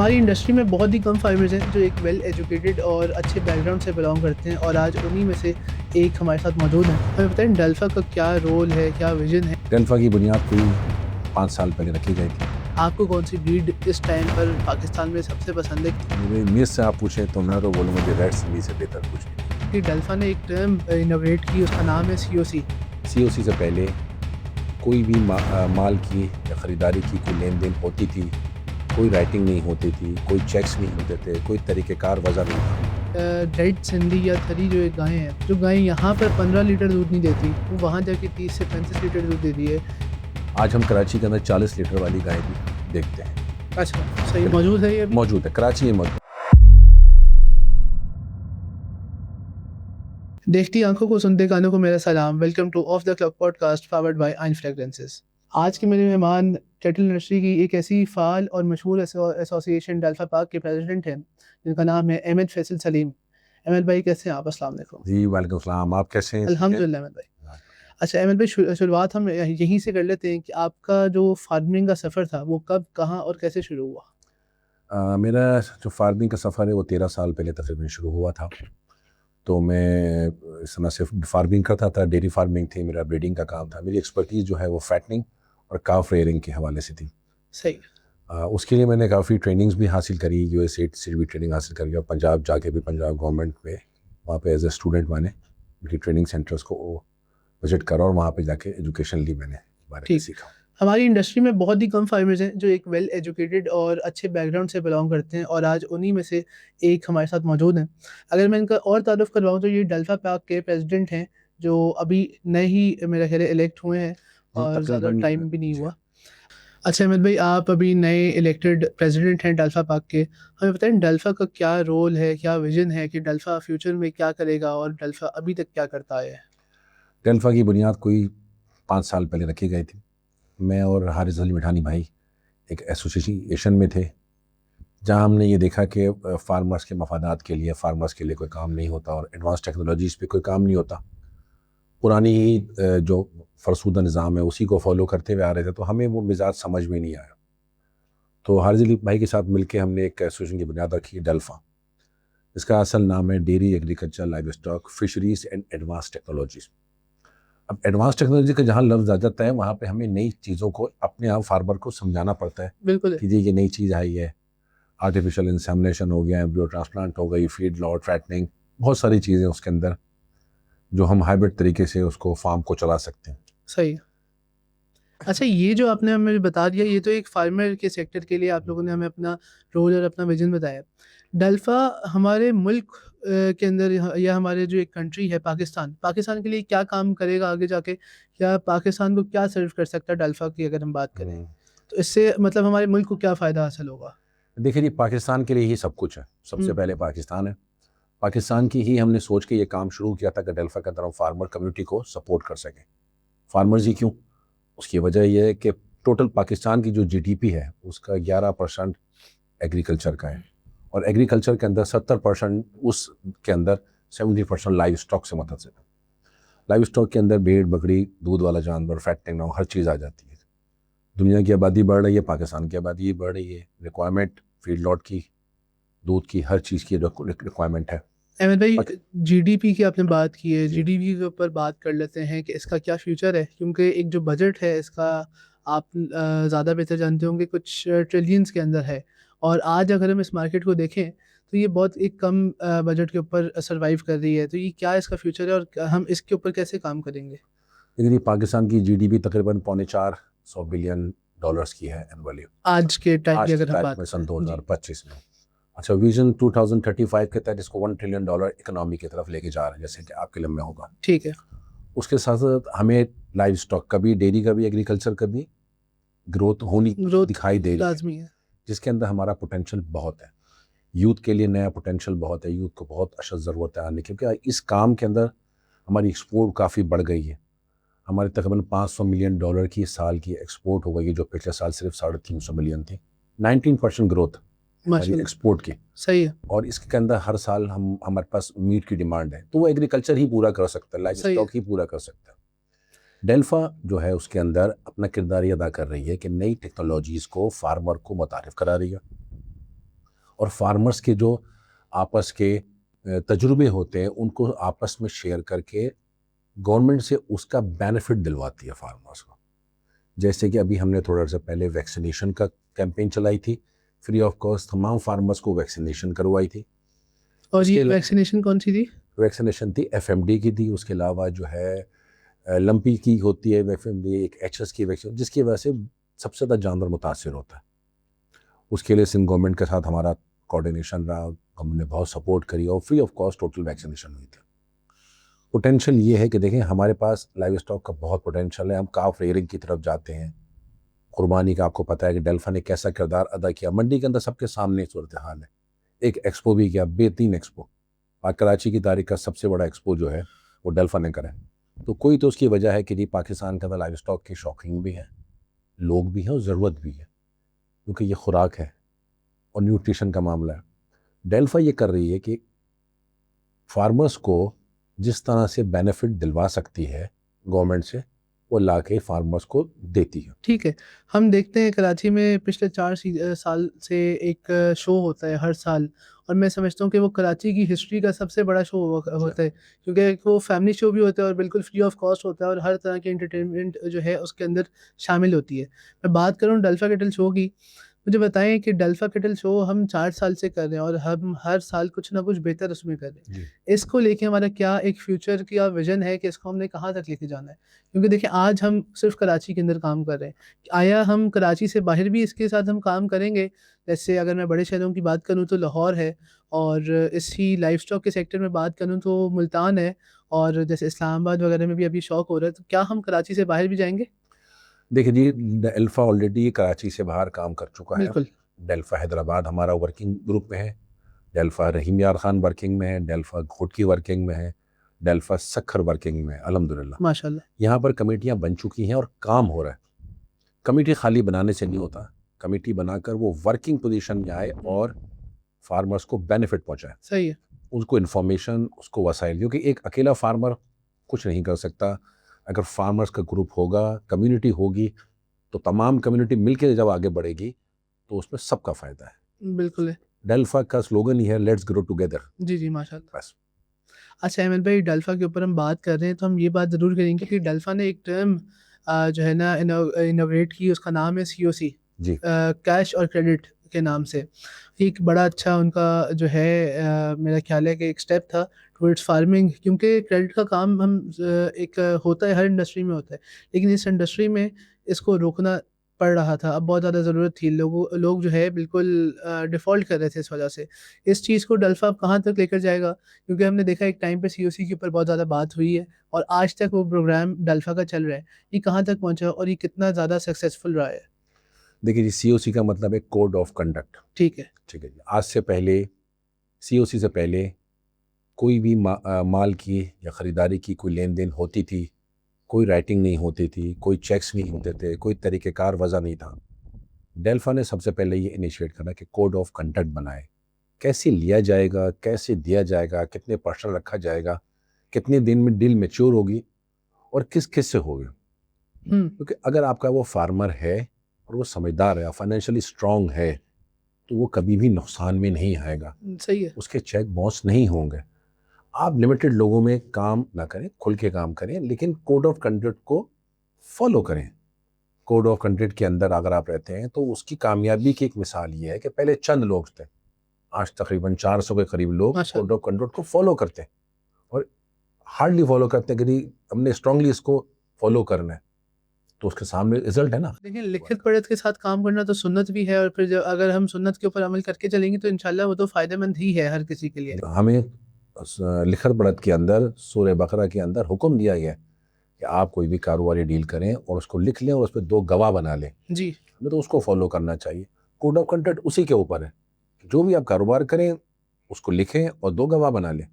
हमारी इंडस्ट्री में बहुत ही कम फार्मर्स हैं जो एक वेल एजुकेटेड और अच्छे बैकग्राउंड से बिलोंग करते हैं और आज उन्हीं में से एक हमारे साथ मौजूद है। हमें बताएं डल्फा का क्या रोल है, क्या विजन है? डल्फा की बुनियाद कोई 5 साल पहले रखी गई थी। आपको कौन सी ब्रीड इस टाइम पर पाकिस्तान में सबसे पसंद है? मेरे मिस से आप पूछें तो मैं तो बोलूँगा कि रेड सिंधी से बेहतर कुछ नहीं। कि डल्फा ने एक टर्म इनोवेट की, उसका नाम है COC। COC से पहले कोई भी माल की या ख़रीदारी की कोई लेन देन होती थी, कोई राइटिंग नहीं होती थी, कोई चेक्स नहीं होते थे, कोई तरीक़ेकार वज़ा नहीं था। रेड सिंधी या थरी जो एक गाय है, जो गाय यहाँ पर 15 लीटर दूध नहीं देती, वो वहाँ जाके 30 से 35 लीटर दूध देती है। आज हम कराची के अंदर 40 लीटर वाली गाय भी देखते हैं। अच्छा, सही मौजूद है ये अभी? मौजूद है, कराची में मौजूद। देखती आंखों को, सुनते कानों को मेरा सलाम। Welcome two of the clock podcast powered by आइन फ्रेग्रेंसेस। आज के मेरे मेहमान कैटल इंडस्ट्री की एक ऐसी फ़ाल और मशहूर एसोसिएशन डल्फा पाक के प्रेसिडेंट हैं जिनका नाम है अहमद फैसल सलीम। अहमद भाई कैसे हैं आप? अस्सलाम वालेकुम। जी वालेकुम सलाम, आप कैसे हैं? अल्हम्दुलिल्लाह अहमद भाई। अच्छा अहमद भाई, शुरुआत हम यहीं से कर लेते हैं कि आपका जो फार्मिंग का सफ़र था वो कब, कहाँ और कैसे शुरू हुआ? मेरा जो फार्मिंग का सफ़र है वो 13 साल पहले तकरीबन शुरू हुआ था। तो मैं इस तरह से फार्मिंग करता था, डेयरी फार्मिंग थी, मेरा ब्रीडिंग का काम था। मेरी एक्सपर्टीज़ जो है वो फैटनिंग और काफ रेयरिंग के हवाले से थी। सही। उसके लिए मैंने काफ़ी ट्रेनिंग्स भी हासिल करी, USA से भी ट्रेनिंग हासिल करी और पंजाब जाके भी पंजाब गवर्नमेंट में वहाँ पे एज ए स्टूडेंट मैंने उनकी ट्रेनिंग सेंटर्स को विजिट करा और वहाँ पे जाके एजुकेशन ली, मैंने बारे में सीखा। हमारी इंडस्ट्री में बहुत ही कम फार्मर्स हैं जो एक वेल एजुकेटेड और अच्छे बैकग्राउंड से बिलोंग करते हैं और आज उन्हीं में से एक हमारे साथ मौजूद हैं। अगर मैं इनका और तारुफ करवाऊँ तो ये डल्फा पाक के प्रेसिडेंट हैं जो अभी नए ही मेरा ख्याल है इलेक्ट हुए हैं और ज़्यादा टाइम भी नहीं हुआ। अच्छा अहमद भाई, आप अभी नए इलेक्टेड प्रेसिडेंट हैं डल्फा पाक के। हमें बताएं डल्फा का क्या रोल है, क्या विजन है कि डल्फा फ्यूचर में क्या करेगा और डल्फा अभी तक क्या करता है? डल्फा की बुनियाद कोई 5 साल पहले रखी गई थी। मैं और हारिस अली मिठानी भाई एक एसोसिएशन में थे जहां हमने ये देखा कि फार्मर्स के मफादात के लिए, फार्मर्स के लिए कोई काम नहीं होता और एडवांस टेक्नोलॉजीज़ पे कोई काम नहीं होता। पुरानी ही जो फरसूदा निज़ाम है उसी को फॉलो करते हुए आ रहे थे, तो हमें वो मिजाज समझ में नहीं आया। तो हारिस अली भाई के साथ मिलकर हमने एक एसोसिएशन की बुनियाद रखी, डल्फा। इसका असल नाम है dairy agriculture live stock fisheries and advance technologies. अब एडवांस टेक्नोलॉजी का जहाँ लफ्ज़ आ जाता है वहाँ पे हमें नई चीज़ों को अपने आप फार्मर को समझाना पड़ता है बिल्कुल। कि जी ये नई चीज़ आई है। आर्टिफिशियल इंसेमिनेशन हो गया, एम्ब्रियो ट्रांसप्लांट हो गई, फीड लॉट फैटनिंग, बहुत सारी चीज़ें उसके अंदर जो हम हाइब्रिड तरीके से उसको फार्म को चला सकते हैं। सही। अच्छा, ये जो आपने हमें बता दिया, ये तो एक फार्मर के सेक्टर के लिए आप लोगों ने हमें अपना रोल और अपना विजन बताया। डल्फा हमारे मुल्क के अंदर या हमारे जो एक कंट्री है पाकिस्तान के लिए क्या काम करेगा आगे जाके, या पाकिस्तान को क्या सर्व कर सकता है डल्फा की अगर हम बात करें, तो इससे मतलब हमारे मुल्क को क्या फ़ायदा हासिल होगा? देखिए जी, पाकिस्तान के लिए ही सब कुछ है। सबसे पहले पाकिस्तान है। पाकिस्तान की ही हमने सोच के ये काम शुरू किया था कि डल्फा के अंदर हम फार्मर कम्युनिटी को सपोर्ट कर सकें। फार्मर्स ही क्यों, उसकी वजह यह है कि टोटल पाकिस्तान की जो GDP है उसका 11% एग्रीकल्चर का है और एग्रीकल्चर के अंदर 70% उसके अंदर 70% लाइव स्टॉक से मुतसिल है। लाइव स्टॉक के अंदर भेड़ बकरी, दूध वाला जानवर, फैटनिंग, हर चीज़ आ जाती है। दुनिया की आबादी बढ़ रही है, पाकिस्तान की आबादी बढ़ रही है, रिक्वायरमेंट फीड लॉट की, दूध की, हर चीज़ की रिक्वायरमेंट है। अहमद भाई, GDP की आपने बात की है, GDP के ऊपर बात कर लेते हैं कि इसका क्या फ्यूचर है, क्योंकि एक जो बजट है इसका आप ज़्यादा बेहतर जानते होंगे, कुछ ट्रिलियंस के अंदर है और आज अगर हम इस मार्केट को देखें तो ये बहुत एक कम बजट के ऊपर सर्वाइव कर रही है। तो ये क्या इसका फ्यूचर है और हम इसके ऊपर कैसे काम करेंगे? लेकिन ये पाकिस्तान की GDP तकरीबन $450 बिलियन की है एनुअली आज के टाइम की आज के अगर हम टाइम बात में, सन करें जी। 2025 में। अच्छा, विजन 2035 के तहत इसको $1 ट्रिलियन इकोनॉमी की तरफ लेके जा रहे हैं, जैसे कि आपके लम्बे होगा। ठीक है। उसके साथ साथ हमें लाइव स्टॉक का भी, डेयरी का भी, एग्रीकल्चर का भी ग्रोथ होनी ग्रोथ दिखाई दे रही है, लाजमी है। जिसके अंदर हमारा पोटेंशियल बहुत है। यूथ के लिए नया पोटेंशियल बहुत है, यूथ को बहुत अशद ज़रूरत है आने की, क्योंकि इस काम के अंदर हमारी एक्सपोर्ट काफ़ी बढ़ गई है। हमारी तकरीबन $500 मिलियन की साल की एक्सपोर्ट हो गई है, जो पिछले साल सिर्फ 350 मिलियन थी। 19% ग्रोथ हमारी माशाल्लाह। एक्सपोर्ट की। सही है। और इसके अंदर हर साल हमारे पास मीट की डिमांड है, तो वो एग्रीकल्चर ही पूरा कर सकता है, लाइव सही है। स्टॉक ही पूरा कर सकता है। डेल्फा जो है उसके अंदर अपना किरदार अदा कर रही है कि नई टेक्नोलॉजीज़ को फार्मर को मुतारिफ करा रही है। और फार्मर्स के जो आपस के तजुर्बे होते हैं उनको आपस में शेयर करके गवर्नमेंट से उसका बेनिफिट दिलवाती है फार्मर्स को। जैसे कि अभी हमने थोड़ा सा पहले वैक्सीनेशन का कैंपेन चलाई थी, फ्री ऑफ कॉस्ट तमाम फार्मर्स को वैक्सीनेशन करवाई थी। और ये इसके वैक्सीनेशन कौन सी थी? वैक्सीनेशन थी एफएमडी की थी, उसके अलावा जो है लंपी की होती है एफएमडी, एक एचएस की वैक्सीन, जिसकी वजह से सबसे ज़्यादा जानवर मुतासर होता है। उसके लिए सिंध गवर्नमेंट के साथ हमारा कोऑर्डिनेशन रहा, हमने बहुत सपोर्ट करी और free of cost total vaccination हुई थी। पोटेंशियल ये है कि देखें हमारे पास लाइव स्टॉक का बहुत पोटेंशियल है। हम काफ रेयरिंग की तरफ जाते हैं, कुर्बानी का आपको पता है कि डेल्फा ने कैसा किरदार अदा किया, मंडी के अंदर सबके सामने सूरत हाल है। एक एक्सपो भी किया, बेहतरीन एक्सपो, और कराची की तारीख का सबसे बड़ा एक्सपो जो है वो डेल्फा ने करा है। तो कोई तो उसकी वजह है कि जी पाकिस्तान के अंदर लाइव स्टॉक की शौकीन भी है, लोग भी हैं और ज़रूरत भी है, क्योंकि ये खुराक है और न्यूट्रिशन का मामला है। डेल्फा ये कर रही है कि फार्मर्स को जिस तरह से बेनिफिट दिलवा सकती है गवर्नमेंट से, वो ला के फार्मर्स को देती है। ठीक है, हम देखते हैं कराची में पिछले 4 साल से एक शो होता है हर साल, और मैं समझता हूँ कि वो कराची की हिस्ट्री का सबसे बड़ा शो होता है, क्योंकि वो फैमिली शो भी होता है और बिल्कुल फ्री ऑफ कॉस्ट होता है और हर तरह की एंटरटेनमेंट जो है उसके अंदर शामिल होती है। मैं बात करूँ डेल्फा कैटल शो की, मुझे बताएं कि डेल्फा कैटल शो हम 4 साल से कर रहे हैं और हम हर साल कुछ ना कुछ बेहतर उसमें कर रहे हैं। इसको लेके हमारा क्या एक फ्यूचर का विजन है कि इसको हमने कहाँ तक लेके जाना है? क्योंकि देखिए आज हम सिर्फ कराची के अंदर काम कर रहे हैं, आया हम कराची से बाहर भी इसके साथ हम काम करेंगे? जैसे अगर मैं बड़े शहरों की बात करूँ तो लाहौर है, और इसी लाइव स्टॉक के सेक्टर में बात करूँ तो मुल्तान है, और जैसे इस्लामाबाद वगैरह में भी अभी शौक हो रहा है, तो क्या हम कराची से बाहर भी जाएंगे? देखिए जी, डेल्फा ऑलरेडी कराची से बाहर काम कर चुका है। बिल्कुल। डेल्फा हैदराबाद हमारा वर्किंग ग्रुप में है, डेल्फा रहीम यार खान वर्किंग में है, डेल्फा घोटकी वर्किंग में है, डेल्फा सखर वर्किंग में है, अल्हम्दुलिल्लाह। माशाल्लाह। यहाँ पर कमेटियाँ बन चुकी हैं और काम हो रहा है। कमेटी खाली बनाने से नहीं होता, कमेटी बनाकर वो वर्किंग पोजीशन में आए और फार्मर्स को बेनिफिट पहुँचाए, सही है। उसको इन्फॉर्मेशन, उसको वसाइल, क्योंकि एक अकेला फार्मर कुछ नहीं कर सकता। अगर फार्मर्स का ग्रुप होगा, कम्युनिटी होगी, तो तमाम कम्युनिटी मिलकर जब आगे बढ़ेगी तो उसमें सबका फ़ायदा है। बिल्कुल है। डेल्फा का स्लोगन ही है, लेट्स ग्रो टुगेदर। जी, जी, माशाल्लाह। बस। अच्छा अहमद भाई, डेल्फा के ऊपर हम बात कर रहे हैं तो हम ये बात ज़रूर करेंगे कि डेल्फा ने एक टर्म जो है ना इनोवेट की, उसका नाम है सीओसी, जी। कैश और क्रेडिट के नाम से। एक बड़ा अच्छा उनका जो है मेरा ख्याल है कि एक स्टेप था टुवर्ड्स फार्मिंग, क्योंकि क्रेडिट का काम हम एक होता है, हर इंडस्ट्री में होता है, लेकिन इस इंडस्ट्री में इसको रोकना पड़ रहा था। अब बहुत ज़्यादा ज़रूरत थी, लोग जो है बिल्कुल डिफ़ॉल्ट कर रहे थे इस वजह से। इस चीज़ को डेल्फा अब कहाँ तक लेकर जाएगा? क्योंकि हमने देखा एक टाइम पे सीओसी के ऊपर बहुत ज़्यादा बात हुई है और आज तक वो प्रोग्राम डेल्फा का चल रहा है। ये कहाँ तक पहुँचा और ये कितना ज़्यादा सक्सेसफुल रहा है? देखिए जी, सीओसी का मतलब है कोड ऑफ कंडक्ट। ठीक है। ठीक है जी। आज से पहले, सीओसी से पहले कोई भी माल की या ख़रीदारी की कोई लेन देन होती थी, कोई राइटिंग नहीं होती थी, कोई चेक्स नहीं होते थे, कोई तरीक़ेकार वज़ा नहीं था। डेल्फा ने सबसे पहले ये इनिशिएट करा कि कोड ऑफ कंडक्ट बनाए, कैसे लिया जाएगा, कैसे दिया जाएगा, कितने परसेंट रखा जाएगा, कितने दिन में डील मैच्योर होगी और किस किस से होगी। क्योंकि अगर आपका वो फार्मर है और वो समझदार है, फाइनेंशियली स्ट्रांग है, तो वो कभी भी नुकसान में नहीं आएगा, सही है। उसके चेक बाउंस नहीं होंगे। आप लिमिटेड लोगों में काम ना करें, खुल के काम करें, लेकिन कोड ऑफ कंडक्ट को फॉलो करें। कोड ऑफ कंडक्ट के अंदर अगर आप रहते हैं तो उसकी कामयाबी की एक मिसाल ये है कि पहले चंद लोग थे, आज तकरीबन 400 के करीब लोग माशाल्लाह। कोड ऑफ कंडक्ट को फॉलो करते हैं, और हार्डली फॉलो करते हैं कि हमने स्ट्रांगली इसको फॉलो करना है, तो उसके सामने रिजल्ट है ना। देखिए लिखित पढ़त के साथ काम करना तो सुन्नत भी है, और फिर जब अगर हम सुन्नत के ऊपर अमल करके चलेंगे तो इंशाल्लाह वो तो फ़ायदेमंद ही है हर किसी के लिए। हमें लिखत पढ़त के अंदर सूरह बकरा के अंदर हुक्म दिया गया है कि आप कोई भी कारोबारी डील करें और उसको लिख लें और उस पर 2 गवाह बना लें। जी। हमें तो उसको फॉलो करना चाहिए। कोड ऑफ कंडक्ट उसी के ऊपर है, जो भी आप कारोबार करें उसको लिखें और 2 गवाह बना लें।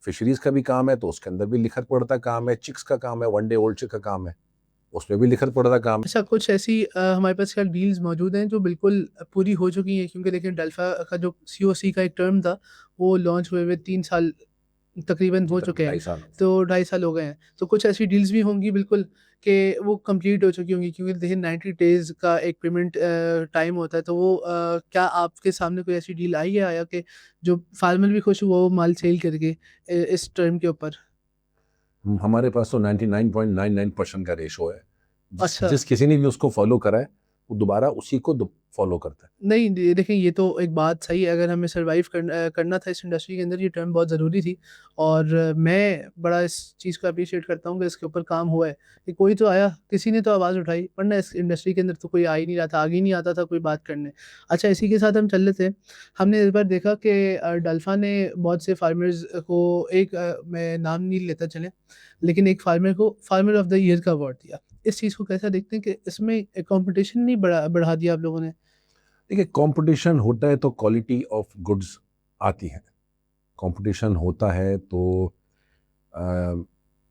फिशरीज़ का भी काम है तो उसके अंदर भी लिखत पढ़ता काम है, चिक्स का काम है, वन डे ओल्ड चिक का काम है, उसमें भी लिखत पढ़ता काम है। अच्छा कुछ ऐसी हमारे पास क्या डील्स मौजूद हैं जो बिल्कुल पूरी हो चुकी हैं? क्योंकि देखिए डेल्फा का जो सीओसी का एक टर्म था वो लॉन्च हुए हुए 3 साल तकरीबन हो चुके हैं, 2.5 साल। तो 2.5 साल हो गए हैं। तो कुछ ऐसी डील्स भी होंगी बिल्कुल कि वो कंप्लीट हो चुकी होंगी, क्योंकि देखिए 90 डेज़ का एक पेमेंट टाइम होता है, तो वो क्या आपके सामने कोई ऐसी डील आई है आया कि जो फार्मर भी खुश हुआ वो माल सेल करके इस टर्म के ऊपर? हमारे पास तो 99.99% का रेशो है। जिस अच्छा। जिस किसी ने भी उसको फॉलो करा है, वो दोबारा उसी को फॉलो करता है। नहीं, देखिए ये तो एक बात सही है, अगर हमें सर्वाइव करना था इस इंडस्ट्री के अंदर, ये टर्म बहुत ज़रूरी थी और मैं बड़ा इस चीज़ को एप्रिशिएट करता हूँ कि इसके ऊपर काम हुआ है, कि कोई तो आया, किसी ने तो आवाज़ उठाई, वरना इस इंडस्ट्री के अंदर तो कोई आ ही नहीं रहा था, आगे ही नहीं आता था कोई बात करने। अच्छा, इसी के साथ हम चल लेते हैं। हमने इस बार देखा कि डल्फा ने बहुत से फार्मर्स को एक मैं नाम नहीं लेता चलें, लेकिन एक फार्मर को फार्मर ऑफ द ईयर का अवार्ड दिया। इस चीज़ को कैसा देखते हैं कि इसमें कॉम्पिटिशन नहीं बढ़ा दिया आप लोगों ने? देखिए, कंपटीशन होता है तो क्वालिटी ऑफ गुड्स आती है। कंपटीशन होता है तो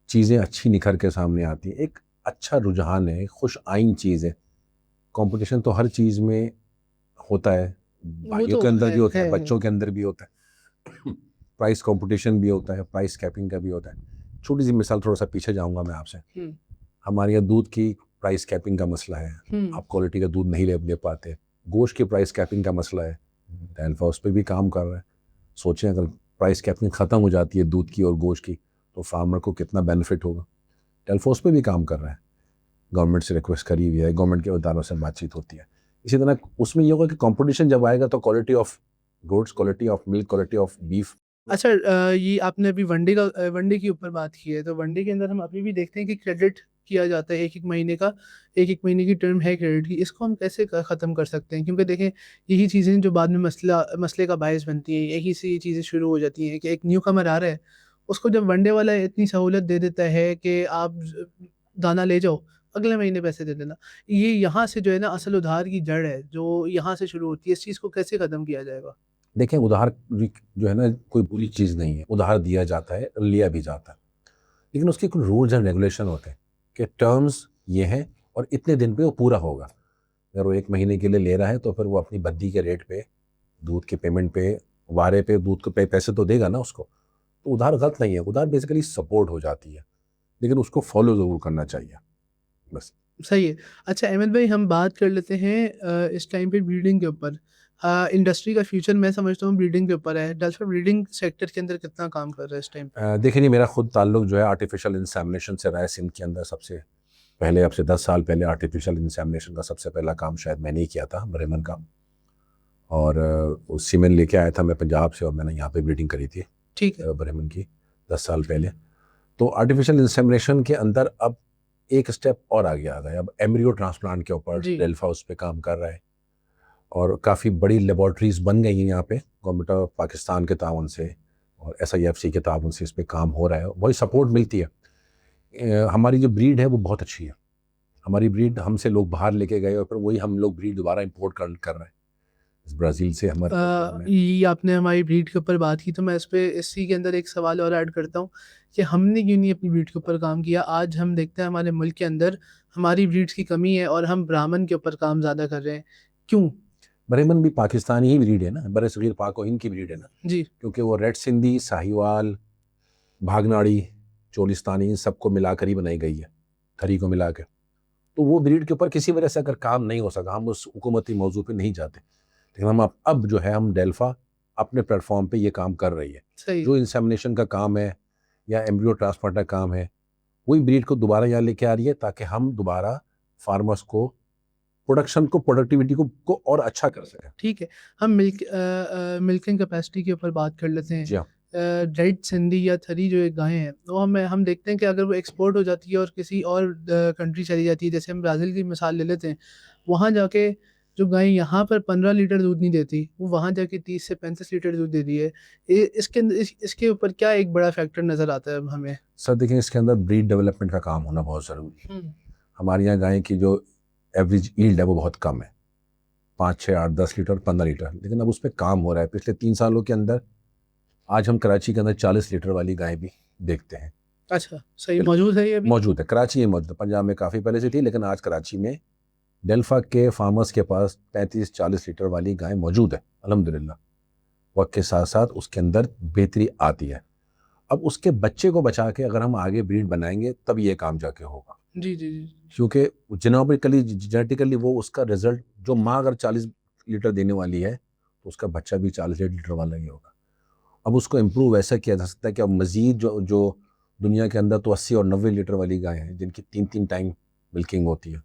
चीज़ें अच्छी निखर के सामने आती हैं। एक अच्छा रुझान है, खुश आइन चीज़ है। कंपटीशन तो हर चीज़ में होता है, वो भाइयों तो के अंदर भी होता है, है। बच्चों के अंदर भी होता है। प्राइस कंपटीशन भी होता है, प्राइस कैपिंग का भी होता है। छोटी सी मिसाल, थोड़ा सा पीछे जाऊंगा मैं आपसे। हुँ, हमारे यहाँ दूध की प्राइस कैपिंग का मसला है, हुँ। आप क्वालिटी का दूध नहीं ले पाते। गोश्त की प्राइस कैपिंग का मसला है, डैनफा उस पर भी काम कर रहा है। सोचें, अगर प्राइस कैपिंग ख़त्म हो जाती है दूध की और गोश्त की, तो फार्मर को कितना बेनिफिट होगा। टेलफोर्स पे भी काम कर रहा है, गवर्नमेंट से रिक्वेस्ट करी हुई है, गवर्नमेंट के इदारों से बातचीत होती है। इसी तरह उसमें ये होगा कि कंपटीशन जब आएगा तो quality of goods, quality of milk, quality of beef. अच्छा, ये आपने अभी वनडे के ऊपर बात की है, तो वनडे के अंदर हम अभी भी देखते हैं कि क्रेडिट किया जाता है 1-1 महीने का, 1-1 महीने की टर्म है क्रेडिट की। इसको हम कैसे ख़त्म कर सकते हैं? क्योंकि देखें, यही चीज़ें जो बाद में मसले का बायस बनती हैं, यहीं से ये चीज़ें शुरू हो जाती हैं कि एक न्यू कमर आ रहा है, उसको जब वनडे वाला इतनी सहूलत दे देता है कि आप दाना ले जाओ, अगले महीने पैसे दे देना। ये यहाँ से जो है ना असल उधार की जड़ है, जो यहाँ से शुरू होती है। इस चीज़ को कैसे ख़त्म किया जाएगा? देखें, उधार जो है ना, कोई बुरी चीज़ नहीं है। उधार दिया जाता है, लिया भी जाता है, लेकिन उसके कुछ रूल्स एंड रेगुलेशन होते हैं कि टर्म्स ये हैं और इतने दिन पे वो पूरा होगा। अगर वो 1 महीने के लिए ले रहा है तो फिर वो अपनी बद्दी के रेट पे, दूध के पेमेंट पे, वारे पे दूध को पैसे तो देगा ना उसको। तो उधार गलत नहीं है, उधार बेसिकली सपोर्ट हो जाती है, लेकिन उसको फॉलो ज़रूर करना चाहिए, बस। सही है। अच्छा अहमद भाई, हम बात कर लेते हैं इस टाइम पे ब्रीडिंग के ऊपर। इंडस्ट्री का फ्यूचर मैं समझता हूँ ब्रीडिंग के ऊपर है। डल्फिन ब्रीडिंग सेक्टर के अंदर कितना काम कर रहा है इस टाइम पे? देखिए, नहीं, मेरा खुद ताल्लुक जो है आर्टिफिशियल इंसेमिनेशन से रहा है। सिंध के अंदर सबसे पहले, अब से 10 साल पहले, आर्टिफिशियल इंसेमिनेशन का सबसे पहला काम शायद मैंने ही किया था, ब्रेमन का। और उस सीमेन लेके आया था मैं पंजाब से, और मैंने यहाँ पे ब्रीडिंग करी थी ठीक है। ब्रेमन की 10 साल पहले। तो आर्टिफिशियल इंसेमिनेशन के अंदर अब एक स्टेप और आगे आ गया। अब एम्ब्रियो ट्रांसप्लांट के ऊपर जी। डेल्फा उस पर काम कर रहा है, और काफ़ी बड़ी लेबॉर्ट्रीज बन गई हैं यहाँ पे, गवर्नमेंट ऑफ पाकिस्तान के ताउन से और SIFC के ताउन से इस पर काम हो रहा है, वही सपोर्ट मिलती है। हमारी जो ब्रीड है वो बहुत अच्छी है। हमारी ब्रीड हमसे लोग बाहर लेके गए और फिर वही हम लोग ब्रीड दोबारा इंपोर्ट कर रहे हैं ब्राज़ील से। हमारे प्रोग्राम है। ये आपने हमारी ब्रीड के ऊपर बात की, तो मैं इसी के अंदर एक सवाल और ऐड करता हूँ कि हमने क्यों नहीं अपनी ब्रीड के ऊपर काम किया? आज हम देखते हैं हमारे मुल्क के अंदर हमारी ब्रीड्स की कमी है और हम ब्राह्मण के ऊपर काम ज़्यादा कर रहे हैं। क्यों? ब्रेमन भी पाकिस्तानी ही ब्रीड है ना, बरसगीर पाक व हिंद की ब्रीड है ना, जी। क्योंकि वो रेड सिंधी, साहिवाल, भागनाड़ी, चोलिस्तानी, इन सबको मिलाकर ही बनाई गई है, थरी को मिला के। तो वो ब्रीड के ऊपर किसी वजह से अगर काम नहीं हो सका, हम उस हुकूमती मौजू पे नहीं जाते, लेकिन हम अब जो है, हम डेल्फा अपने प्लेटफॉर्म पे ये काम कर रही है। सही। जो इंसेमिनेशन का काम है या एम्ब्रियो ट्रांसप्लांट का काम है, वही ब्रीड को दोबारा यहाँ लेके आ रही है, ताकि हम दोबारा फार्मर्स को प्रोडक्शन को, प्रोडक्टिविटी को और अच्छा कर सकें। ठीक है। हम मिल्किंग कैपेसिटी के ऊपर बात कर लेते हैं। जी हाँ। रेड सिंधी या थरी जो एक गायें हैं, वो हम देखते हैं कि अगर वो एक्सपोर्ट हो जाती है और किसी और कंट्री चली जाती है, जैसे हम ब्राज़ील की मिसाल ले लेते हैं, वहाँ जाके जो गाय यहाँ पर 15 लीटर दूध नहीं देती, वो वहाँ जाके 30 से 35 लीटर दूध दे रही है। इसके ऊपर क्या एक बड़ा फैक्टर नज़र आता है अब हमें? सर देखें, इसके अंदर ब्रीड डेवलपमेंट का काम होना बहुत ज़रूरी है। हुँ। हमारे यहाँ गाय की जो एवरेज यील्ड है वो बहुत कम है, 5, 6, 8, 10 लीटर, 15 लीटर, लेकिन अब उस पर काम हो रहा है। पिछले 3 सालों के अंदर आज हम कराची के अंदर 40 लीटर वाली गाय भी देखते हैं। अच्छा, सही मौजूद है ये अभी? मौजूद है, कराची में मौजूद है। पंजाब में काफ़ी पहले से थी, लेकिन आज कराची में डेल्फा के फार्मर्स के पास 35-40 लीटर वाली गाय मौजूद है, अल्हम्दुलिल्लाह। वक्त के साथ साथ उसके अंदर बेहतरी आती है। अब उसके बच्चे को बचा के अगर हम आगे ब्रीड बनाएंगे तब ये काम जाके होगा। जी, जी, जी। क्योंकि जेनेटिकली वो उसका रिजल्ट, जो माँ अगर 40 लीटर देने वाली है तो उसका बच्चा भी 40 लीटर वाला ही होगा। अब उसको इम्प्रूव ऐसा किया जा सकता है कि अब मज़ीद जो जो दुनिया के अंदर तो 80 और 90 लीटर वाली गाय हैं जिनकी 3-3 टाइम मिल्किंग होती है,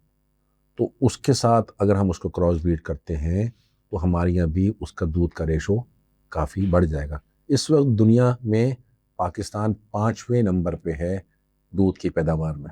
तो उसके साथ अगर हम उसको क्रॉस ब्रीड करते हैं तो हमारे यहाँ भी उसका दूध का रेशो काफ़ी बढ़ जाएगा। इस वक्त दुनिया में पाकिस्तान 5वें नंबर पे है दूध की पैदावार में,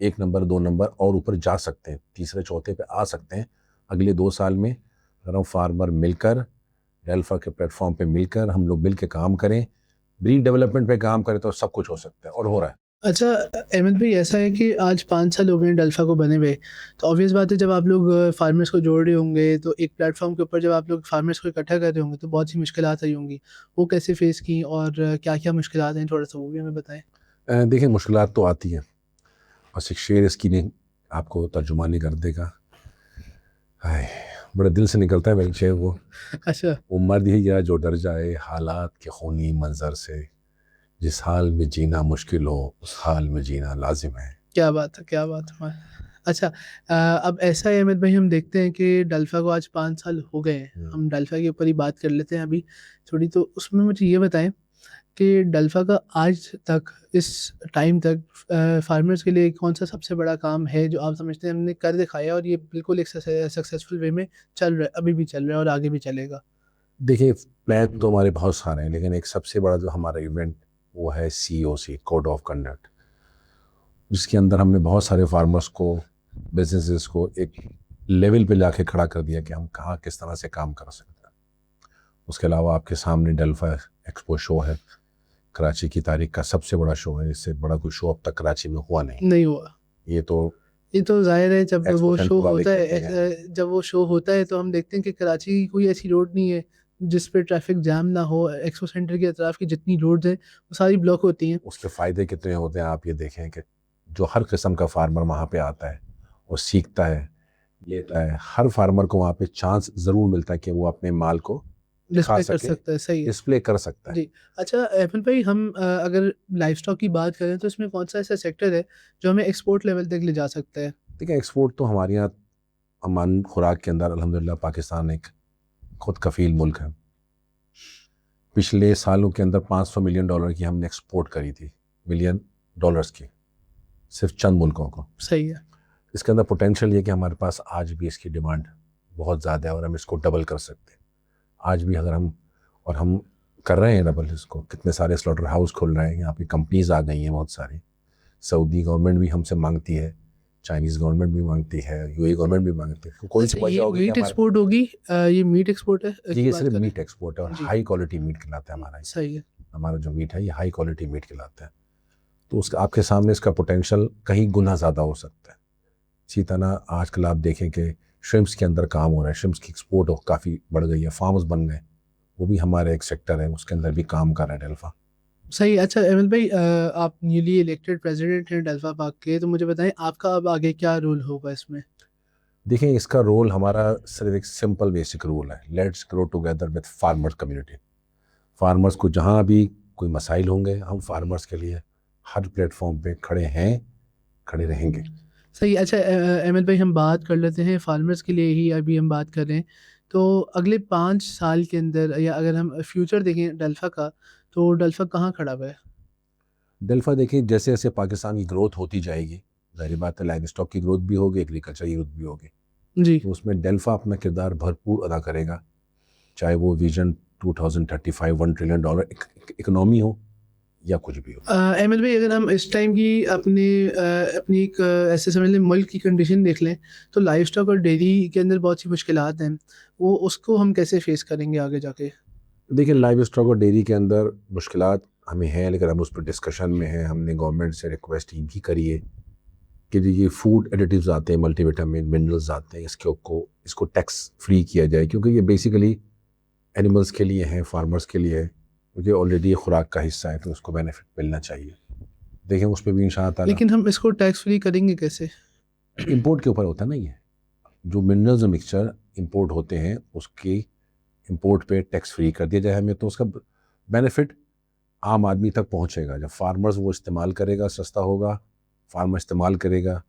1 नंबर 2 नंबर और ऊपर जा सकते हैं, तीसरे चौथे पे आ सकते हैं अगले 2 साल में। अगर हम फार्मर मिलकर, डेल्फा के प्लेटफॉर्म पे मिलकर हम लोग मिल के काम करें, ब्रीड डेवलपमेंट पे काम करें, तो सब कुछ हो सकता है और हो रहा है। अच्छा, अहमद भाई ऐसा है कि आज 5 साल हो गए हैं डेल्फा को बने हुए, तो ऑब्वियस बात है जब आप लोग फार्मर्स को जोड़ रहे होंगे तो एक प्लेटफॉर्म के ऊपर जब आप लोग फार्मर्स को इकट्ठा कर रहे होंगे तो बहुत सी मुश्किलात आई होंगी। वो कैसे फेस की और क्या-क्या मुश्किलात हैं थोड़ा-सा वो भी हमें बताएँ? देखिए, मुश्किलात तो आती हैं, बस एक शेर इसकी नहीं आपको तर्जुमानी कर देगा। हाय, बड़े दिल से निकलता है भाई शेर वो। अच्छा, वो मर्द ही या जो डर जाए हालात के खूनी मंजर से, जिस हाल में जीना मुश्किल हो उस हाल में जीना लाजिम है। क्या बात है, क्या बात है! अच्छा, अब ऐसा है अहमद भाई हम देखते हैं कि डेल्फा को आज 5 साल हो गए हैं। हम डेल्फा के ऊपर ही बात कर लेते हैं अभी थोड़ी, तो उसमें मुझे ये बताएँ कि डेल्फा का आज तक इस टाइम तक फार्मर्स के लिए कौन-सा सबसे बड़ा काम है जो आप समझते हैं हमने कर दिखाया और ये बिल्कुल एक सक्सेसफुल वे में चल रहा है, अभी भी चल रहा है और आगे भी चलेगा? देखिए, प्लान तो हमारे बहुत सारे हैं, लेकिन एक सबसे बड़ा जो हमारा इवेंट वो है COC, कोड ऑफ कंडक्ट, जिसके अंदर हमने बहुत सारे फार्मर्स को, बिजनेसेस को एक लेवल पे लाके खड़ा कर दिया कि हम कहाँ किस तरह से काम कर सकते हैं। उसके अलावा आपके सामने डेल्फा एक्सपो शो है, कराची की तारीख का सबसे बड़ा शो है। इससे बड़ा कोई शो अब तक कराची में हुआ नहीं। नहीं हुआ। ये तो ये तो ज़ाहिर है जब एक्सपो वो शो सेंटर वाले होता है कहते हैं। जब वो शो होता है तो हम देखते हैं कि कराची की कोई ऐसी रोड नहीं है जिस पे ट्रैफिक जाम ना हो। एक्सपो सेंटर के अतराफ की जितनी रोड्स हैं वो सारी ब्लॉक होती हैं। उसके फ़ायदे कितने होते हैं आप ये देखें कि जो हर किस्म का फार्मर वहाँ पे आता है, वो सीखता है, लेता है। हर फार्मर को वहाँ पे चांस ज़रूर मिलता है कि वो अपने माल को दिखा डिस्प्ले कर सके, सकता है, सही है। डिस्प्ले कर सकता है। जी। अच्छा अहमद भाई हम अगर लाइवस्टॉक की बात करें तो इसमें कौन-सा ऐसा सेक्टर है जो हमें एक्सपोर्ट लेवल तक ले जा सकता है? देखिए, एक्सपोर्ट तो हमारे यहाँ अमान खुराक के अंदर अल्हम्दुलिल्लाह पाकिस्तान एक खुद कफ़ील मुल्क है। पिछले सालों के अंदर $500 मिलियन की हमने एक्सपोर्ट करी थी, मिलियन डॉलर्स की, सिर्फ चंद मुल्कों को। सही है। इसके अंदर पोटेंशियल ये कि हमारे पास आज भी इसकी डिमांड बहुत ज़्यादा है और हम इसको डबल कर सकते हैं। आज भी अगर हम, और हम कर रहे हैं डबल इसको, कितने सारे स्लॉटर हाउस खुल रहे हैं, यहाँ पे कंपनीज आ गई हैं बहुत सारी। सऊदी गवर्नमेंट भी हमसे मांगती है, चाइनीज़ गवर्नमेंट भी मांगती है, UAE गवर्नमेंट भी मांगती है। तो कौन सी अच्छा वजह ये होगी कि मीट हमारा, एक्सपोर्ट होगी, ये मीट एक्सपोर्ट है जी की ये बात सिर्फ कर रहे मीट एक्सपोर्ट है और हैं? जी, हाई क्वालिटी मीट कहलाता है हमारा। सही है। हमारा जो मीट है ये हाई क्वालिटी मीट कहलाता है। तो उसका आपके सामने इसका पोटेंशियल कहीं गुना ज़्यादा हो सकता है। इसी तरह आजकल आप देखें कि श्रिम्प्स के अंदर काम हो रहा है, श्रिम्प्स की एक्सपोर्ट काफ़ी बढ़ गई है, फार्म्स बन गए, वो भी हमारे एक सेक्टर है, उसके अंदर भी काम कर रहा है डेल्फा। सही। अच्छा अहमद भाई आप न्यूली इलेक्टेड प्रेसिडेंट हैं डेल्फा पार्क के, तो मुझे बताएं आपका अब आगे क्या रोल होगा इसमें? देखें, इसका रोल हमारा सिर्फ एक सिंपल बेसिक रूल है, let's grow together with farmers community. Farmers को जहाँ भी कोई मसाइल होंगे, हम फार्मर्स के लिए हर प्लेटफॉर्म पे खड़े हैं, खड़े रहेंगे। सही। अच्छा अहमद भाई हम बात कर लेते हैं फार्मर्स के लिए ही अभी हम बात कर रहे हैं, तो अगले 5 साल के अंदर या अगर हम फ्यूचर देखें डेल्फा का, तो डेल्फा कहाँ खड़ा हुआ है? डेल्फा देखिए, जैसे जैसे पाकिस्तान की ग्रोथ होती जाएगी, ज़ाहिर बात है लाइव स्टॉक की ग्रोथ भी होगी, एग्रीकल्चर की ग्रोथ भी होगी, जी। तो उसमें डेल्फा अपना किरदार भरपूर अदा करेगा। चाहे वो विजन 2035 $1 ट्रिलियन इकोनॉमी हो या कुछ भी हो। अहमद भाई अगर हम इस टाइम की अपनी एक ऐसे समझ लें मुल्क की कंडीशन देख लें तो लाइव स्टॉक और डेयरी के अंदर बहुत सी मुश्किलात हैं, वो उसको हम कैसे फेस करेंगे आगे जाके? देखिए, लाइव स्टॉक और डेयरी के अंदर मुश्किलात हमें हैं, लेकिन हम उस पर डिस्कशन में हैं। हमने गवर्नमेंट से रिक्वेस्ट भी करी है कि जो ये फूड एडिटिव्स आते हैं, मल्टीविटामिन मिनरल्स आते हैं, इसको टैक्स फ्री किया जाए, क्योंकि ये बेसिकली एनिमल्स के लिए हैं, फार्मर्स के लिए है, क्योंकि ऑलरेडी खुराक का हिस्सा है, तो उसको बेनिफिट मिलना चाहिए। देखें, उस पर भी इंशाअल्लाह लेकिन हम इसको टैक्स फ्री करेंगे कैसे? इंपोर्ट के ऊपर होता है ना ये, जो मिनरल्स और मिक्सचर इंपोर्ट होते हैं उसकी इंपोर्ट पे टैक्स फ्री कर दिया जाए हमें, तो उसका बेनिफिट आम आदमी तक पहुंचेगा। जब फार्मर्स वो इस्तेमाल करेगा, सस्ता होगा, फार्मर इस्तेमाल करेगा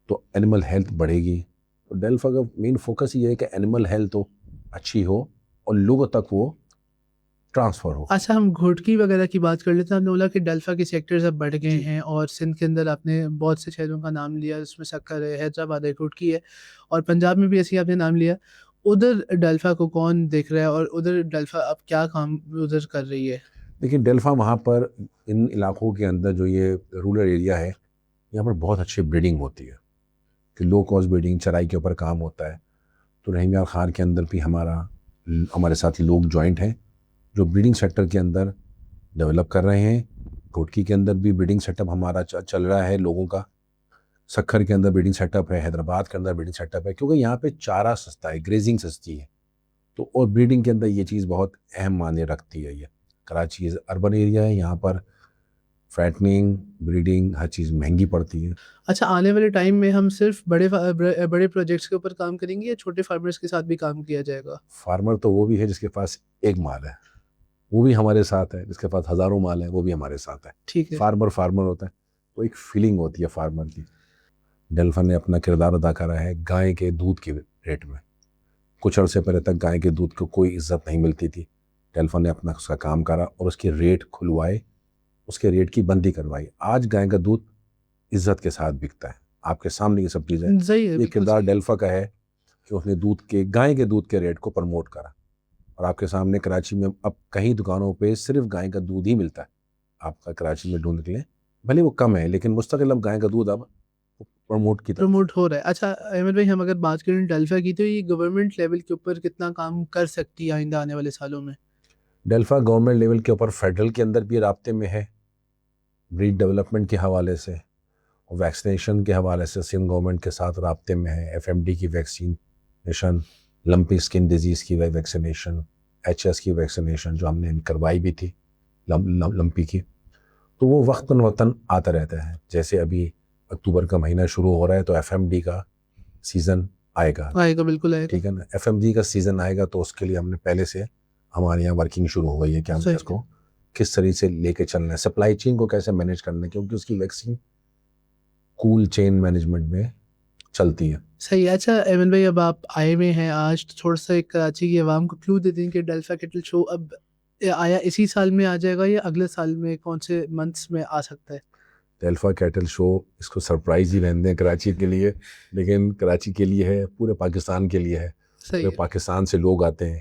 तो एनिमल हेल्थ बढ़ेगी। तो डेल्फा का मेन फोकस ये है कि एनिमल हेल्थ हो, अच्छी हो और लोगों तक वो ट्रांसफ़र हो। अच्छा, हम घुटकी वगैरह की बात कर लेते हैं। आपने बोला कि डेल्फा के सेक्टर्स अब बढ़ गए जी। हैं और सिंध के अंदर आपने बहुत से शहरों का नाम लिया, उसमें सक्कर है, हैदराबाद है, घुटकी है और पंजाब में भी ऐसे ही आपने नाम लिया। उधर डेल्फा को कौन देख रहा है और उधर डेल्फा अब क्या काम उधर कर रही है? देखिए डेल्फा वहाँ पर इन इलाकों के अंदर जो ये रूरल एरिया है, यहाँ पर बहुत अच्छी ब्रीडिंग होती है कि लो कॉस्ट ब्रीडिंग, चराई के ऊपर काम होता है। तो रहीम यार खान के अंदर भी हमारे साथी लोग जॉइंट हैं जो ब्रीडिंग सेक्टर के अंदर डेवलप कर रहे हैं। घोटकी के अंदर भी ब्रीडिंग सेटअप हमारा चल रहा है लोगों का। सक्खर के अंदर ब्रीडिंग सेटअप है, हैदराबाद के अंदर ब्रीडिंग सेटअप है, क्योंकि यहाँ पे चारा सस्ता है, ग्रेजिंग सस्ती है। तो और ब्रीडिंग के अंदर ये चीज़ बहुत अहम मायने रखती है। ये कराची अर्बन एरिया है, यहाँ पर फैटनिंग, ब्रीडिंग हर चीज़ महंगी पड़ती है। अच्छा, आने वाले टाइम में हम सिर्फ बड़े प्रोजेक्ट्स के ऊपर काम करेंगे या छोटे फार्मर्स के साथ भी काम किया जाएगा? फार्मर तो वो भी है जिसके पास एक माल है, वो भी हमारे साथ है। जिसके पास हज़ारों माल है वो भी हमारे साथ है। ठीक है। फार्मर फार्मर होता है, वो एक फीलिंग होती है फार्मर की। डेल्फा ने अपना किरदार अदा करा है गाय के दूध के रेट में। कुछ अरसे पहले तक गाय के दूध को कोई इज्जत नहीं मिलती थी। डेल्फा ने अपना उसका काम करा और उसके रेट खुलवाए, उसके रेट की बंदी करवाई। आज गाय का दूध इज्जत के साथ बिकता है। आपके सामने ये सब चीज़ें, सही है, ये बिल्कुल किरदार सही। डेल्फा का है कि उसने गाय के दूध के रेट को प्रमोट करा। और आपके सामने कराची में अब कई दुकानों पे सिर्फ गाय का दूध ही मिलता है। आपका कराची में ढूंढ के लिए, भले वो कम है लेकिन मुस्तकिल अब गाय का दूध अब प्रमोट की तरफ। प्रमोट हो रहा है। अच्छा अहमद भाई, हम अगर बात करें डेल्फा की तो ये गवर्नमेंट लेवल के ऊपर कितना काम कर सकती है आइंदा आने वाले सालों में? डेल्फा गवर्नमेंट लेवल के ऊपर फेडरल के अंदर भी राब्ते में है, ब्रीड डेवलपमेंट के हवाले से और वैक्सीनेशन के हवाले से सिंध गवर्नमेंट के साथ राब्ते में है। एफएमडी की वैक्सीनेशन, लंपी स्किन डिजीज़ की वैक्सीनेशन, एचएस की वैक्सीनेशन जो हमने करवाई भी थी, लंपी की। तो वो वक्तन वक्तन आता रहता है। जैसे अभी अक्टूबर का महीना शुरू हो रहा है तो एफएमडी का सीज़न आएगा। आएगा, बिल्कुल आएगा। ठीक है ना, एफएमडी का सीज़न आएगा तो उसके लिए हमने पहले से हमारे यहाँ वर्किंग शुरू हो गई है कि हम सही इसको किस तरीके से लेके चलना है, सप्लाई चेन को कैसे मैनेज करना है, क्योंकि उसकी वैक्सीन कूल चेन मैनेजमेंट में चलती है। सही है। अच्छा अहमद भाई, अब आप आए हुए हैं आज, तो थोड़ा सा एक कराची की आवाम को क्लू दे दें कि डेल्फा केटल शो अब आया इसी साल में आ जाएगा या अगले साल में, कौन से मंथ्स में आ सकता है? डेल्फा कैटल शो, इसको सरप्राइज ही रहने दें कराची के लिए, लेकिन कराची के लिए है, पूरे पाकिस्तान के लिए है। सही पूरे है। पाकिस्तान से लोग आते हैं।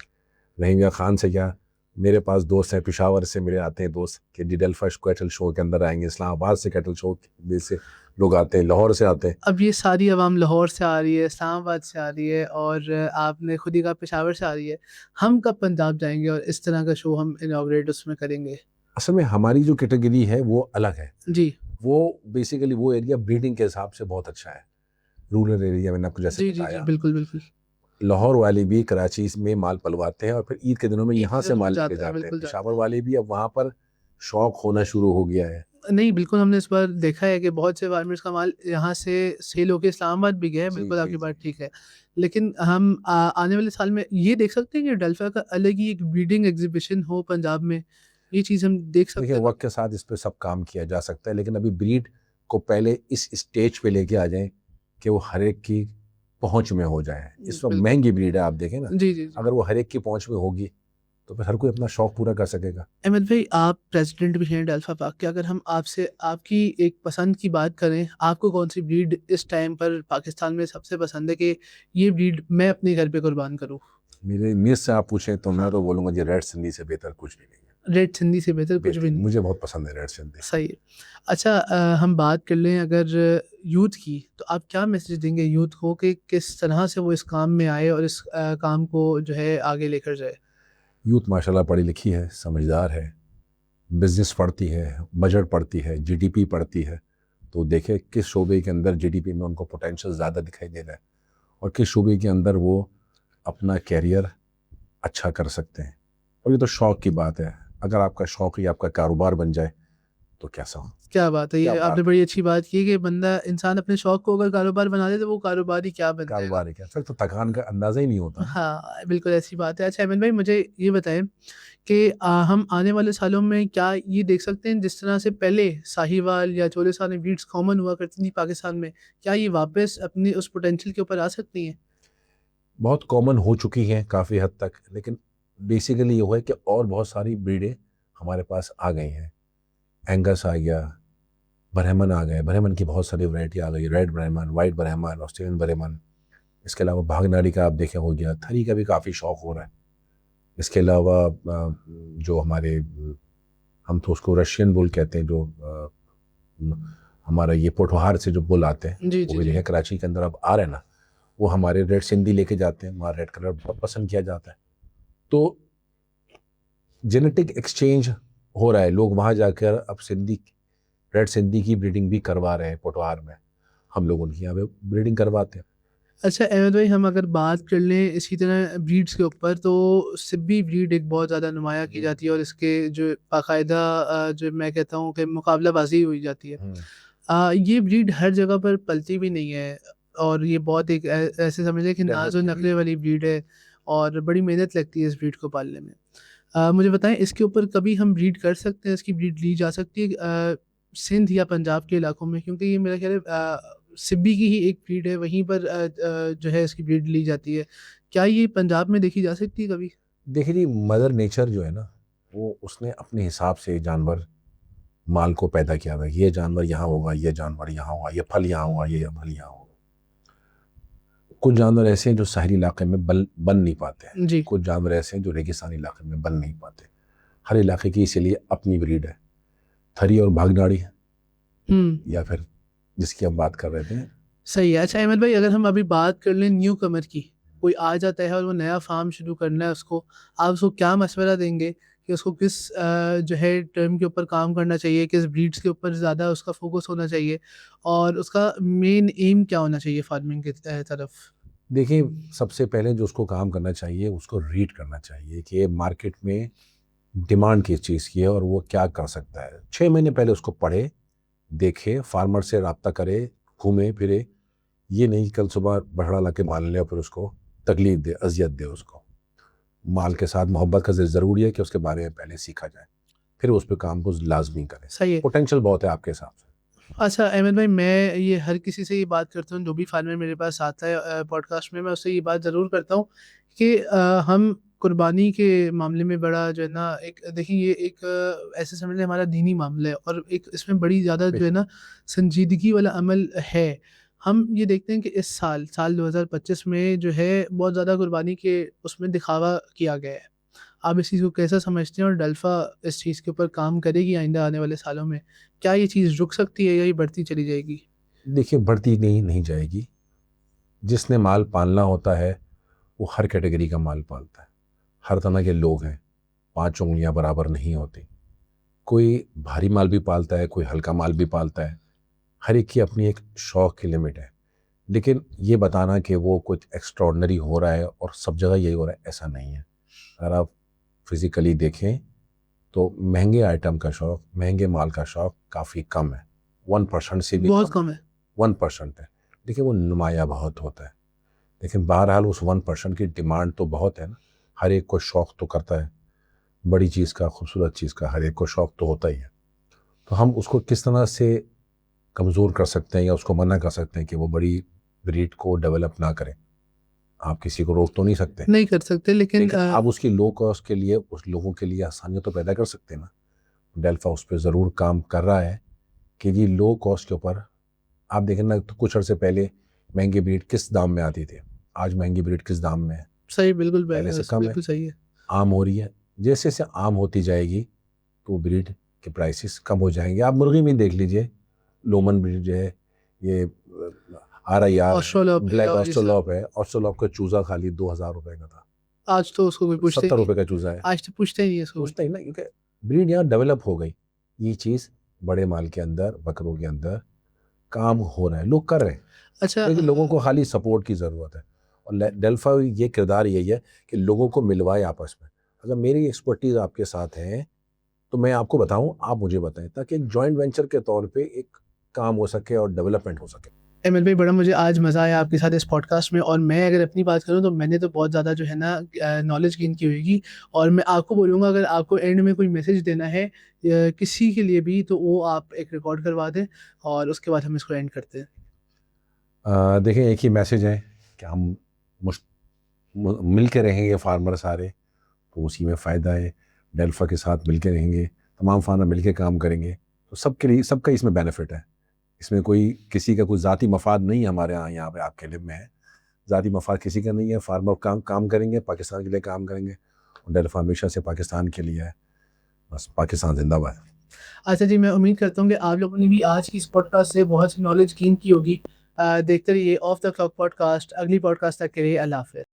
रहीम खान से क्या, मेरे पास दोस्त हैं पेशावर से मेरे आते हैं दोस्त कि जी डेल्फा कैटल शो के अंदर आएंगे। इस्लामाबाद से कैटल शो से लोग आते हैं, लाहौर से आते हैं। अब ये सारी आवाम लाहौर से आ रही है, इस्लामाबाद से आ रही है और आपने खुद ही कहा पेशावर से आ रही है। हम कब पंजाब जाएंगे और इस तरह का शो हम इनॉग्रेट उसमें करेंगे? असल में हमारी जो कैटेगरी है वो अलग है। जी वो बेसिकली वो एरिया ब्रीडिंग के हिसाब से बहुत अच्छा है। रूरल एरिया मैंने आपको जैसे जी जी जी, बताया, बिल्कुल बिल्कुल। लाहौर वाले भी कराची में माल पलवाते हैं और फिर ईद के दिनों में ईद यहाँ की से तरफ माल लेके जाता है, जाते हैं। बिल्कुल जाता पेशावर वाले भी अब वहाँ पर शौक होना शुरू हो गया है। है। नहीं, बिल्कुल हमने इस बार देखा है कि बहुत से फार्मर्स का माल यहाँ से सेल होकर इस्लामाबाद भी गया है। जी बिल्कुल जी आपकी जी। बात ठीक है। लेकिन हम आने वाले साल में ये देख सकते हैं कि डेल्फा का अलग ही एक ब्रीडिंग एग्जीबिशन हो पंजाब में। ये चीज़ हम देख देखिए सकते हैं। वक्त के साथ इस पे सब काम किया जा सकता है, लेकिन अभी ब्रीड को पहले इस स्टेज पे लेके आ जाएं कि वो हर एक की पहुंच में हो जाए। इस वक्त बिल्कुल। महंगी ब्रीड है, आप देखें ना, जी जी जी। अगर वो हर एक की पहुंच में होगी तो फिर हर कोई अपना शौक पूरा कर सकेगा। अहमद भाई, आप प्रेसिडेंट भी हैं डेल्फा पाक के। अगर हम आपसे आपकी एक पसंद की बात करें, आपको कौन सी ब्रीड इस टाइम पर पाकिस्तान में सबसे पसंद है कि ये ब्रीड मैं अपने घर पे कुर्बान करूँ? मेरे से आप पूछें तो मैं तो बोलूँगा जी रेड सिंधी से बेहतर कुछ भी नहीं है। रेड सिंधी से बेहतर कुछ भी बेहतरीन, नहीं। मुझे बहुत पसंद है रेड सिंधी। सही है। अच्छा हम बात कर लें अगर यूथ की, तो आप क्या मैसेज देंगे यूथ को कि किस तरह से वो इस काम में आए और इस काम को जो है आगे लेकर जाए? यूथ माशाल्लाह पढ़ी लिखी है, समझदार है, बिजनेस पढ़ती है, बजट पढ़ती है, जीडीपी पढ़ती है। तो देखे किस शोबे के अंदर जीडीपी में उनको पोटेंशियल ज़्यादा दिखाई दे रहा है और किस शोबे के अंदर वो अपना कैरियर अच्छा कर सकते हैं। और ये तो शौक़ की बात है। अगर आपका शौक़ ही आपका कारोबार बन जाए तो कैसा हो। क्या बात है, क्या ये बात आपने बड़ी अच्छी बात की कि बंदा इंसान अपने शौक को अगर कारोबार बना ले तो वो कारोबार ही क्या बन जाएगा। कारोबार है क्या, फिर तो थकान का अंदाजा ही नहीं होता ना। हाँ, बिल्कुल ऐसी बात है। अच्छा अहमद भाई, मुझे ये बताएं कि हम आने वाले सालों में क्या ये देख सकते हैं जिस तरह से पहले साहिवाल या चोलिस्तानी ब्रीड्स कॉमन हुआ करती थी पाकिस्तान में, क्या ये वापस अपनी उस पोटेंशियल के ऊपर आ सकती हैं? बहुत कॉमन हो चुकी हैं काफ़ी हद तक, लेकिन बेसिकली ये हुआ है कि और बहुत सारी ब्रीडें हमारे पास आ गई हैं। एंगस आ गया, ब्राह्मण आ गए, ब्राह्मण की बहुत सारी वैरायटी आ गई, रेड ब्राह्मण, वाइट ब्राह्मण, ऑस्ट्रेलियन ब्राह्मण। इसके अलावा भागनाड़ी का आप देखें हो गया, थरी का भी काफ़ी शौक हो रहा है। इसके अलावा जो हमारे हम तो उसको रशियन बुल कहते हैं, जो हमारा ये पोठोहार से जो बुल आते हैं, जी वो जी भी जी। देखें कराची के अंदर अब आ रहे हैं ना। वो हमारे रेड सिंधी लेके जाते हैं, वहाँ रेड कलर बहुत पसंद किया जाता है। तो जेनेटिक एक्सचेंज हो रहा है, लोग वहाँ जाकर अब सिंधी, रेड सिंधी की ब्रीडिंग भी करवा रहे हैं पोठोहार में। हम लोग उनकी यहाँ पे ब्रीडिंग करवाते हैं। अच्छा अहमद भाई, हम अगर बात कर लें इसी तरह ब्रीड्स के ऊपर, तो सिब्बी ब्रीड एक बहुत ज़्यादा नुमाया की जाती है और इसके जो बाकायदा जो मैं कहता हूँ कि मुकाबलाबाजी हुई जाती है। हम्म। ये ब्रीड हर जगह पर पलती भी नहीं है और ये बहुत एक ऐसे समझ लें कि डेजर्ट नाज और की नखरे ब्रीड। वाली ब्रीड है और बड़ी मेहनत लगती है इस ब्रीड को पालने में। मुझे बताएं इसके ऊपर कभी हम ब्रीड कर सकते हैं, इसकी ब्रीड ली जा सकती है सिंध या पंजाब के इलाकों में, क्योंकि ये मेरा ख्याल है सिब्बी की ही एक ब्रीड है, वहीं पर जो है इसकी ब्रीड ली जाती है। क्या ये पंजाब में देखी जा सकती है कभी? देखिए जी, मदर नेचर जो है ना, वो उसने अपने हिसाब से जानवर माल को पैदा किया था। ये जानवर यहाँ होगा, ये जानवर यहाँ होगा, ये फल यहाँ होगा, ये फल यहाँ होगा। कुछ जानवर ऐसे हैं जो शहरी इलाके में बन नहीं पाते हैं, जी। कुछ जानवर ऐसे हैं जो रेगिस्तानी इलाके में बन नहीं पाते। हर इलाके की इसीलिए अपनी ब्रीड है। थरी और भागनाड़ी, हम्म। या फिर जिसकी हम बात कर रहे थे। सही है। अच्छा अहमद भाई, अगर हम अभी बात कर लें न्यू कमर की, कोई आ जाता है और वो नया फार्म शुरू करना है उसको, आप उसको क्या मशवरा देंगे कि उसको किस जो है टर्म के ऊपर काम करना चाहिए, किस ब्रीड्स के ऊपर ज़्यादा उसका फोकस होना चाहिए और उसका मेन एम क्या होना चाहिए फार्मिंग की तरफ? देखिए, सबसे पहले जो उसको काम करना चाहिए, उसको रीड करना चाहिए कि मार्केट में डिमांड किस चीज़ की है और वो क्या कर सकता है। 6 महीने पहले उसको पढ़े, देखे, फार्मर से रब्ता करे, घूमे फिरे। ये नहीं कल सुबह बछड़ा ला के मान ले और फिर उसको तकलीफ दे, अजियत दे उसको। माल के साथ मोहब्बत का ज़रूरी है कि उसके बारे में पहले सीखा जाए, फिर उस पर काम को लाजमी करें। सही है। पोटेंशियल बहुत है आपके हिसाब से। अच्छा अहमद भाई, मैं ये हर किसी से ये बात करता हूँ जो भी फार्मर मेरे पास आता है पॉडकास्ट में, मैं उससे ये बात ज़रूर करता हूँ कि हम कुर्बानी के मामले में बड़ा जो है ना, एक देखिए ये एक ऐसे समझ लें हमारा दीनी मामला है और एक इसमें बड़ी ज़्यादा जो है बेशक। ना संजीदगी वाला अमल है। हम ये देखते हैं कि इस साल 2025 में जो है बहुत ज़्यादा कुर्बानी के उसमें दिखावा किया गया है। आप इस चीज़ को कैसा समझते हैं और डल्फा इस चीज़ के ऊपर काम करेगी आइंदा आने वाले सालों में? क्या ये चीज़ रुक सकती है या ये बढ़ती चली जाएगी? देखिए, बढ़ती नहीं जाएगी। जिसने माल पालना होता है वो हर कैटेगरी का माल पालता है। हर तरह के लोग हैं, 5 उंगलियां बराबर नहीं होती। कोई भारी माल भी पालता है, कोई हल्का माल भी पालता है। हर एक की अपनी एक शौक की लिमिट है। लेकिन ये बताना कि वो कुछ एक्स्ट्रॉर्डनरी हो रहा है और सब जगह यही हो रहा है, ऐसा नहीं है। अगर आप फिज़िकली देखें तो महंगे आइटम का शौक, महंगे माल का शौक काफ़ी कम है। 1% से भी बहुत कम, कम है। 1% है। देखिए, वो नुमाया बहुत होता है। लेकिन बहरहाल उस 1% की डिमांड तो बहुत है ना। हर एक को शौक तो करता है, बड़ी चीज़ का, खूबसूरत चीज़ का हर एक को शौक तो होता ही है। तो हम उसको किस तरह से कमज़ोर कर सकते हैं या उसको मना कर सकते हैं कि वो बड़ी ब्रीड को डेवलप ना करें। आप किसी को रोक तो नहीं सकते, नहीं कर सकते, लेकिन लेकिन आप उसकी लो कॉस्ट के लिए उस लोगों के लिए आसानियाँ तो पैदा कर सकते हैं ना। डेल्फा उस पर ज़रूर काम कर रहा है कि जी लो कॉस्ट के ऊपर आप देखें ना, तो कुछ अर्से पहले महंगी ब्रीड किस दाम में आती थी, आज महंगी ब्रीड किस दाम में है, सही, बिल्कुल पहले से कम है, बिल्कुल सही है। आम हो रही है। जैसे जैसे आम होती जाएगी तो ब्रीड के प्राइसेस कम हो जाएंगे। आप मुर्गी में देख लीजिए, लोमन ब्रीड जो है, ये RIR है, ऑस्ट्रेलॉप है ब्लैक और ये सब। ऑस्ट्रोलॉप है। ऑस्ट्रोलॉप का चूज़ा खाली 2000 रुपये का था, आज तो उसको कोई पूछते ही 70 रुपये नहीं। का चूज़ा है। आज तो पूछते ही नहीं है इसको कोई। पूछता ही ना, क्योंकि ब्रीड यहाँ डेवलप हो गई। ये चीज़ बड़े माल के अंदर, बकरों के अंदर काम हो रहा है, लोग कर रहे हैं। अच्छा लेकिन लोगों को खाली सपोर्ट की ज़रूरत है। और डेल्फा ये किरदार यही है कि लोगों को मिलवाए आपस में। अगर मेरी एक्सपर्टीज़ आपके साथ है तो मैं आपको बताऊं, आप मुझे बताएं, ताकि एक जॉइंट वेंचर के तौर पे एक काम हो सके और डेवलपमेंट हो सके। एमएल भाई, बड़ा मुझे आज मज़ा आया आपके साथ इस पॉडकास्ट में। और मैं अगर अपनी बात करूं तो मैंने तो बहुत ज़्यादा जो है ना नॉलेज गेन की होगी। और मैं आपको बोलूँगा, अगर आपको एंड में कोई मैसेज देना है किसी के लिए भी, तो वो आप एक रिकॉर्ड करवा दें और उसके बाद हम इसको एंड करते हैं। देखें, एक ही मैसेज है कि हम मिल के रहेंगे फार्मर सारे, तो उसी में फ़ायदा है। डेल्फा के साथ मिल के रहेंगे, तमाम फार्मर मिल के काम करेंगे, तो सबके लिए, सबका इसमें बेनिफिट है। इसमें कोई किसी का कोई ज़ाती मफाद नहीं है। हमारे यहाँ पे आपके लिए में है, ज़ाती मफाद किसी का नहीं है। फार्मर काम करेंगे, पाकिस्तान के लिए काम करेंगे, और डेल्फा हमेशा से पाकिस्तान के लिए है। बस पाकिस्तान जिंदाबाद। अच्छा जी, मैं उम्मीद करता हूँ कि आप लोगों ने भी आज की इस पॉडकास्ट से बहुत सी नॉलेज गेन की होगी। देखते रहिए ऑफ द क्लॉक पॉडकास्ट। अगली पॉडकास्ट तक के लिए अल्लाह हाफ़िज़।